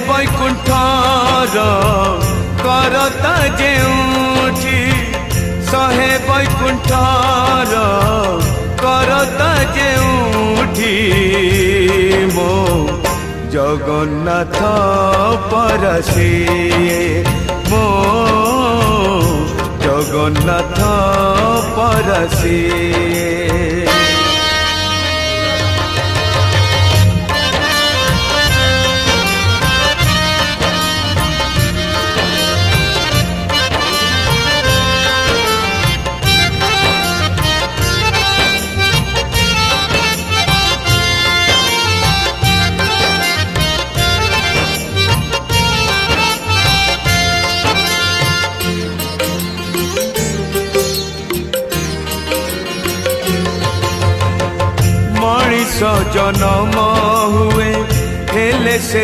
बैकुंठर करता जेउठी सहे बैकुंठर करता जेउठी मो जगन्नाथ परसिए मो जगन्नाथ परसिए मनीष जन्म हुए हेले से